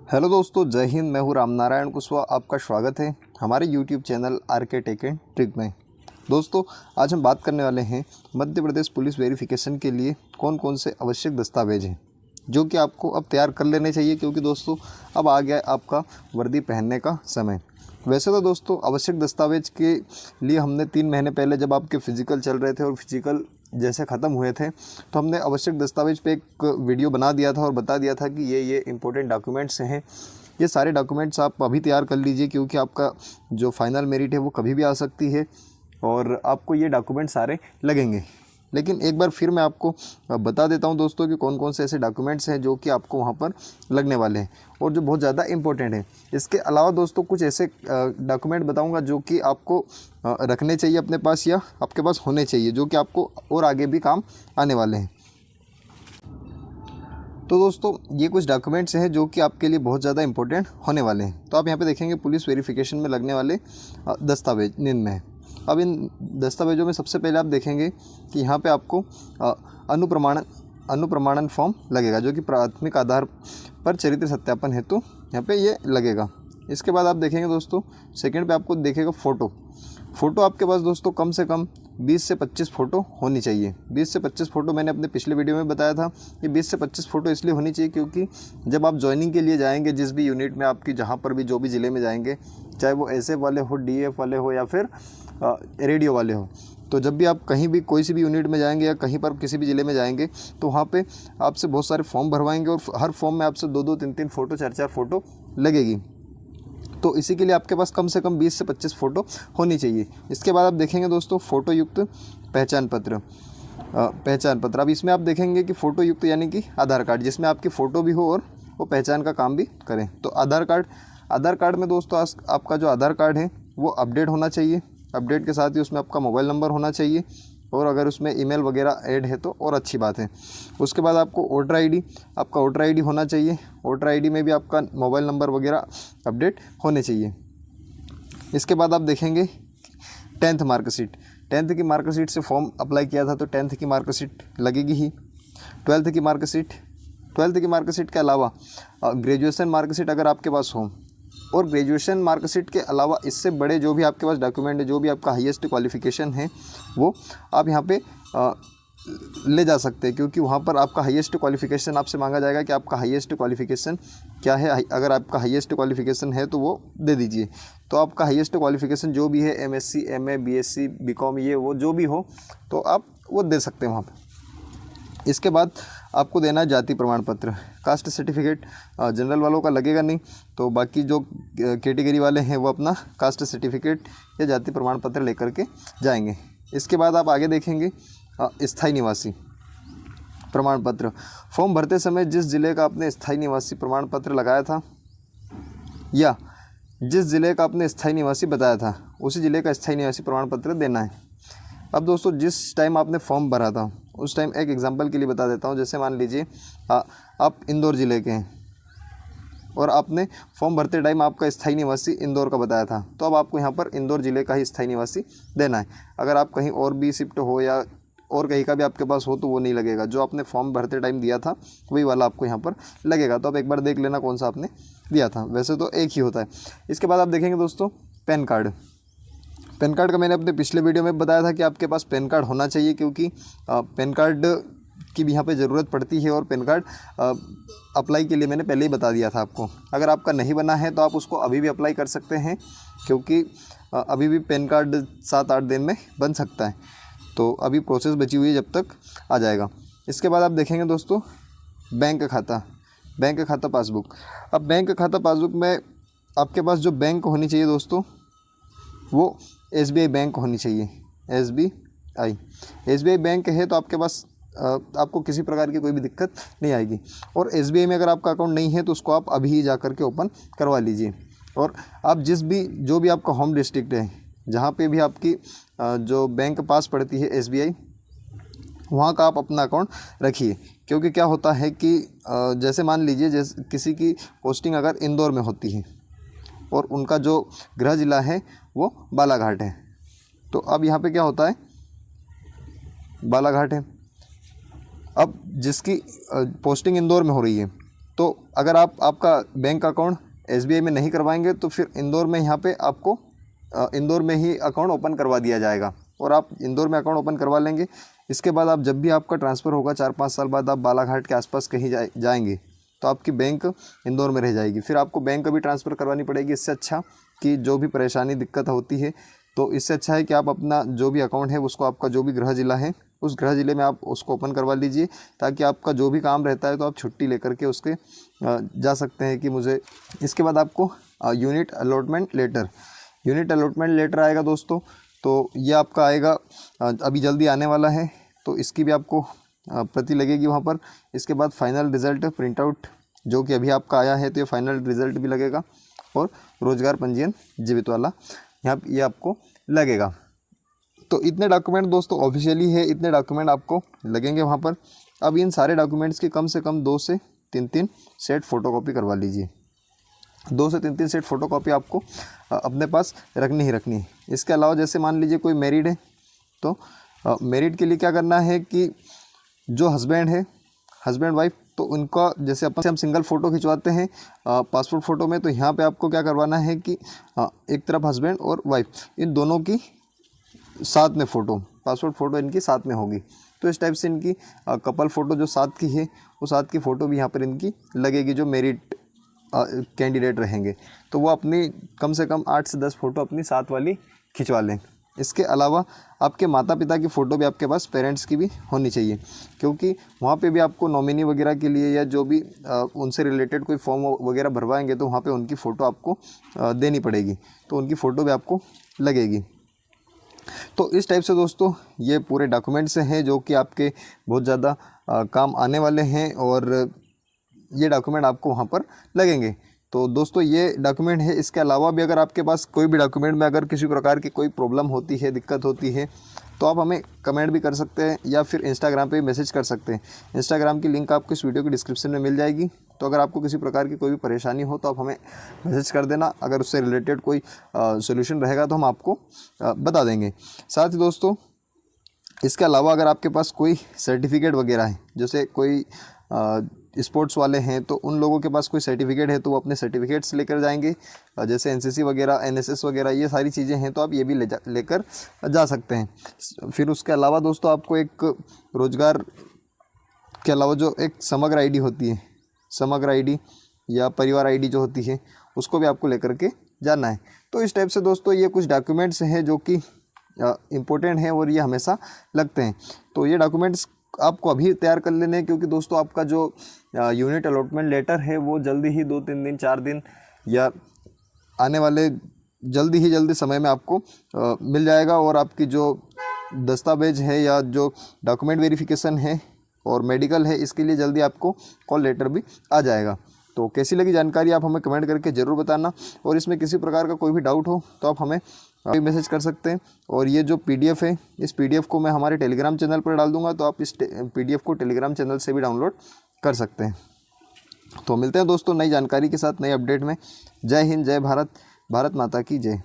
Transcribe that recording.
Hello दोस्तों, जय हिंद। मैं हूँ रामनारायण कुशवाहा। आपका स्वागत है हमारे YouTube channel R K. Tech and trick में। दोस्तों, आज हम बात करने वाले हैं मध्य प्रदेश पुलिस वेरिफिकेशन के लिए कौन कौन से आवश्यक दस्तावेज हैं जो कि आपको अब तैयार कर लेने चाहिए, क्योंकि दोस्तों अब आ गया है आपका वर्दी पहनने का समय। वैसे तो दोस्तों आवश्यक दस्तावेज के लिए हमने 3 महीने पहले जब आपके फ़िज़िकल चल रहे थे और फिज़िकल जैसे ख़त्म हुए थे तो हमने आवश्यक दस्तावेज पे एक वीडियो बना दिया था और बता दिया था कि ये इंपॉर्टेंट डॉक्यूमेंट्स हैं। ये सारे डॉक्यूमेंट्स आप अभी तैयार कर लीजिए, क्योंकि आपका जो फाइनल मेरिट है वो कभी भी आ सकती है और आपको ये डॉक्यूमेंट सारे लगेंगे। लेकिन एक बार फिर मैं आपको बता देता हूं दोस्तों कि कौन कौन से ऐसे डॉक्यूमेंट्स हैं जो कि आपको वहां पर लगने वाले हैं और जो बहुत ज़्यादा इंपॉर्टेंट है। इसके अलावा दोस्तों कुछ ऐसे डॉक्यूमेंट बताऊंगा जो कि आपको रखने चाहिए अपने पास या आपके पास होने चाहिए, जो कि आपको और आगे भी काम आने वाले हैं। तो दोस्तों ये कुछ डॉक्यूमेंट्स हैं जो कि आपके लिए बहुत ज़्यादा इंपॉर्टेंट होने वाले हैं। तो आप यहाँ पे देखेंगे पुलिस वेरिफिकेशन में लगने वाले दस्तावेज निम्न में है। अब इन दस्तावेजों में सबसे पहले आप देखेंगे कि यहाँ पे आपको अनुप्रमाणन फॉर्म लगेगा, जो कि प्राथमिक आधार पर चरित्र सत्यापन हेतु यहाँ पे ये लगेगा। इसके बाद आप देखेंगे दोस्तों सेकंड पे आपको देखेगा फ़ोटो आपके पास दोस्तों कम से कम 20 से 25 फ़ोटो होनी चाहिए। 20 से 25 फ़ोटो मैंने अपने पिछले वीडियो में बताया था। ये 20 से 25 फ़ोटो इसलिए होनी चाहिए क्योंकि जब आप ज्वाइनिंग के लिए जाएंगे जिस भी यूनिट में आपकी जहाँ पर भी जो भी ज़िले में जाएंगे, चाहे वो एसएफ वाले हो, डीएफ वाले हो या फिर रेडियो वाले हो, तो जब भी आप कहीं भी कोई सी भी यूनिट में जाएंगे या कहीं पर किसी भी ज़िले में जाएंगे तो वहाँ पे आपसे बहुत सारे फॉर्म भरवाएंगे और हर फॉर्म में आपसे 2-2, 3-3 फ़ोटो, 4-4 फ़ोटो लगेगी। तो इसी के लिए आपके पास कम से कम 20 से 25 फ़ोटो होनी चाहिए। इसके बाद आप देखेंगे दोस्तों फ़ोटो युक्त पहचान पत्र। अब इसमें आप देखेंगे कि फ़ोटो युक्त यानी कि आधार कार्ड, जिसमें आपकी फ़ोटो भी हो और वो पहचान का काम भी करें। तो आधार कार्ड में दोस्तों आपका जो आधार कार्ड है वो अपडेट होना चाहिए। अपडेट के साथ ही उसमें आपका मोबाइल नंबर होना चाहिए और अगर उसमें ईमेल वगैरह ऐड है तो और अच्छी बात है। उसके बाद आपको आपका वोटर आईडी होना चाहिए। वोटर आईडी में भी आपका मोबाइल नंबर वगैरह अपडेट होने चाहिए। इसके बाद आप देखेंगे 10th मार्कशीट। 10th की मार्कशीट से फॉर्म अप्लाई किया था तो 10th की मार्कशीट लगेगी ही। 12th की मार्कशीट के अलावा ग्रेजुएशन मार्कशीट अगर आपके पास हो, और ग्रेजुएशन मार्कशीट के अलावा इससे बड़े जो भी आपके पास डॉक्यूमेंट है, जो भी आपका हाईएस्ट क्वालिफ़िकेशन है वो आप यहाँ पे ले जा सकते हैं, क्योंकि वहाँ पर आपका हाईएस्ट क्वालिफ़िकेशन आपसे मांगा जाएगा कि आपका हाईएस्ट क्वालिफ़िकेशन क्या है। अगर आपका हाईएस्ट क्वालिफ़िकेशन है तो वो दे दीजिए। तो आपका हाईएस्ट क्वालिफ़िकेशन जो भी है एमएससी, एमए, बीएससी, बीकॉम, ये वो जो भी हो तो आप वो दे सकते हैं वहाँ पर। इसके बाद आपको देना है जाति प्रमाण पत्र। कास्ट सर्टिफिकेट जनरल वालों का लगेगा नहीं, तो बाकी जो कैटेगरी वाले हैं वो अपना कास्ट सर्टिफिकेट या जाति प्रमाण पत्र लेकर के जाएंगे। इसके बाद आप आगे देखेंगे स्थायी निवासी प्रमाण पत्र। फॉर्म भरते समय जिस ज़िले का आपने स्थायी निवासी प्रमाण पत्र लगाया था या जिस ज़िले का आपने स्थायी निवासी बताया था उसी ज़िले का स्थायी निवासी प्रमाण पत्र देना है। अब दोस्तों जिस टाइम आपने फॉर्म भरा था उस टाइम एक एग्जांपल के लिए बता देता हूँ। जैसे मान लीजिए आप इंदौर ज़िले के हैं और आपने फॉर्म भरते टाइम आपका स्थायी निवासी इंदौर का बताया था, तो अब आपको यहाँ पर इंदौर ज़िले का ही स्थायी निवासी देना है। अगर आप कहीं और भी शिफ्ट हो या और कहीं का भी आपके पास हो तो वो नहीं लगेगा। जो आपने फॉर्म भरते टाइम दिया था वही वाला आपको यहाँ पर लगेगा। तो आप एक बार देख लेना कौन सा आपने दिया था, वैसे तो एक ही होता है। इसके बाद आप देखेंगे दोस्तों पैन कार्ड का मैंने अपने पिछले वीडियो में बताया था कि आपके पास पैन कार्ड होना चाहिए, क्योंकि पैन कार्ड की भी यहाँ पे ज़रूरत पड़ती है और पैन कार्ड अप्लाई के लिए मैंने पहले ही बता दिया था आपको। अगर आपका नहीं बना है तो आप उसको अभी भी अप्लाई कर सकते हैं, क्योंकि अभी भी पैन कार्ड 7-8 दिन में बन सकता है। तो अभी प्रोसेस बची हुई है, जब तक आ जाएगा। इसके बाद आप देखेंगे दोस्तों बैंक खाता पासबुक। अब बैंक खाता पासबुक में आपके पास जो बैंक होनी चाहिए दोस्तों वो एसबीआई बैंक होनी चाहिए। एसबीआई बैंक है तो आपके पास आपको किसी प्रकार की कोई भी दिक्कत नहीं आएगी। और एसबीआई में अगर आपका अकाउंट नहीं है तो उसको आप अभी ही जा कर के ओपन करवा लीजिए। और आप जो भी आपका होम डिस्ट्रिक्ट है, जहाँ पे भी आपकी जो बैंक पास पड़ती है एसबीआई, वहाँ का आप अपना अकाउंट रखिए। क्योंकि क्या होता है कि जैसे मान लीजिए जैसे किसी की पोस्टिंग अगर इंदौर में होती है और उनका जो गृह जिला है वो बालाघाट है, तो अब यहाँ पे क्या होता है, बालाघाट है। अब जिसकी पोस्टिंग इंदौर में हो रही है तो अगर आप आपका बैंक अकाउंट SBI में नहीं करवाएंगे तो फिर इंदौर में यहाँ पे आपको इंदौर में ही अकाउंट ओपन करवा दिया जाएगा और आप इंदौर में अकाउंट ओपन करवा लेंगे। इसके बाद आप जब भी आपका ट्रांसफ़र होगा 4-5 साल बाद आप बालाघाट के आसपास कहीं जाएंगे तो आपकी बैंक इंदौर में रह जाएगी, फिर आपको बैंक कभी ट्रांसफ़र करवानी पड़ेगी। इससे अच्छा कि जो भी परेशानी दिक्कत होती है तो इससे अच्छा है कि आप अपना जो भी अकाउंट है उसको आपका जो भी गृह जिला है उस गृह जिले में आप उसको ओपन करवा लीजिए, ताकि आपका जो भी काम रहता है तो आप छुट्टी लेकर के उसके जा सकते हैं कि मुझे। इसके बाद आपको यूनिट अलॉटमेंट लेटर आएगा दोस्तों, तो ये आपका आएगा अभी जल्दी आने वाला है, तो इसकी भी आपको प्रति लगेगी वहाँ पर। इसके बाद फाइनल रिज़ल्ट प्रिंट आउट जो कि अभी आपका आया है तो ये फाइनल रिज़ल्ट भी लगेगा, और रोज़गार पंजीयन जीवित वाला यहाँ ये आपको लगेगा। तो इतने डॉक्यूमेंट दोस्तों ऑफिशियली है, इतने डॉक्यूमेंट आपको लगेंगे वहाँ पर। अब इन सारे डॉक्यूमेंट्स की कम से कम 2 से 3 सेट फ़ोटोकॉपी करवा लीजिए। 2 से 3 सेट फ़ोटोकॉपी आपको अपने पास रखनी ही रखनी है। इसके अलावा जैसे मान लीजिए कोई मैरिड है तो मैरिड के लिए क्या करना है कि जो हस्बैंड वाइफ, तो उनका जैसे अपन से हम सिंगल फ़ोटो खिंचवाते हैं पासपोर्ट फ़ोटो में, तो यहाँ पे आपको क्या करवाना है कि एक तरफ हस्बैंड और वाइफ इन दोनों की साथ में फ़ोटो, पासपोर्ट फ़ोटो इनकी साथ में होगी। तो इस टाइप से इनकी कपल फ़ोटो जो साथ की है वो साथ की फ़ोटो भी यहाँ पर इनकी लगेगी। जो मेरिट कैंडिडेट रहेंगे तो वो अपनी कम से कम 8 से 10 फ़ोटो अपनी साथ वाली खिंचवा लें। इसके अलावा आपके माता पिता की फ़ोटो भी आपके पास, पेरेंट्स की भी होनी चाहिए, क्योंकि वहाँ पे भी आपको नॉमिनी वगैरह के लिए या जो भी उनसे रिलेटेड कोई फॉर्म वगैरह भरवाएंगे तो वहाँ पे उनकी फ़ोटो आपको देनी पड़ेगी, तो उनकी फ़ोटो भी आपको लगेगी। तो इस टाइप से दोस्तों ये पूरे डॉक्यूमेंट्स हैं जो कि आपके बहुत ज़्यादा काम आने वाले हैं, और ये डॉक्यूमेंट आपको वहाँ पर लगेंगे। तो दोस्तों ये डॉक्यूमेंट है। इसके अलावा भी अगर आपके पास कोई भी डॉक्यूमेंट में अगर किसी प्रकार की कोई प्रॉब्लम होती है, दिक्कत होती है, तो आप हमें कमेंट भी कर सकते हैं या फिर इंस्टाग्राम पे मैसेज कर सकते हैं। इंस्टाग्राम की लिंक आपको इस वीडियो की डिस्क्रिप्शन में मिल जाएगी। तो अगर आपको किसी प्रकार की कोई भी परेशानी हो तो आप हमें मैसेज कर देना, अगर उससे रिलेटेड कोई सोल्यूशन रहेगा तो हम आपको बता देंगे। साथ ही दोस्तों इसके अलावा अगर आपके पास कोई सर्टिफिकेट वगैरह है, जैसे कोई स्पोर्ट्स वाले हैं तो उन लोगों के पास कोई सर्टिफिकेट है तो वो अपने सर्टिफिकेट्स लेकर जाएंगे, जैसे NCC वगैरह, NSS वगैरह, ये सारी चीज़ें हैं तो आप ये भी लेकर जा सकते हैं। फिर उसके अलावा दोस्तों आपको एक रोज़गार के अलावा जो एक समग्र आईडी होती है, समग्र आईडी या परिवार आईडी जो होती है, उसको भी आपको लेकर के जाना है। तो इस टाइप से दोस्तों ये कुछ डॉक्यूमेंट्स हैं जो कि इम्पोर्टेंट हैं और ये हमेशा लगते हैं। तो ये डॉक्यूमेंट्स आपको अभी तैयार कर लेने हैं, क्योंकि दोस्तों आपका जो यूनिट अलॉटमेंट लेटर है वो जल्दी ही 2-3 दिन 4 दिन या आने वाले जल्दी समय में आपको मिल जाएगा। और आपकी जो दस्तावेज है या जो डॉक्यूमेंट वेरिफिकेशन है और मेडिकल है, इसके लिए जल्दी आपको कॉल लेटर भी आ जाएगा। तो कैसी लगी जानकारी आप हमें कमेंट करके ज़रूर बताना, और इसमें किसी प्रकार का कोई भी डाउट हो तो आप हमें मैसेज कर सकते हैं। और ये जो PDF है, इस PDF को मैं हमारे टेलीग्राम चैनल पर डाल दूंगा, तो आप इस PDF को टेलीग्राम चैनल से भी डाउनलोड कर सकते हैं। तो मिलते हैं दोस्तों नई जानकारी के साथ, नई अपडेट में। जय हिंद, जय भारत, भारत माता की जय।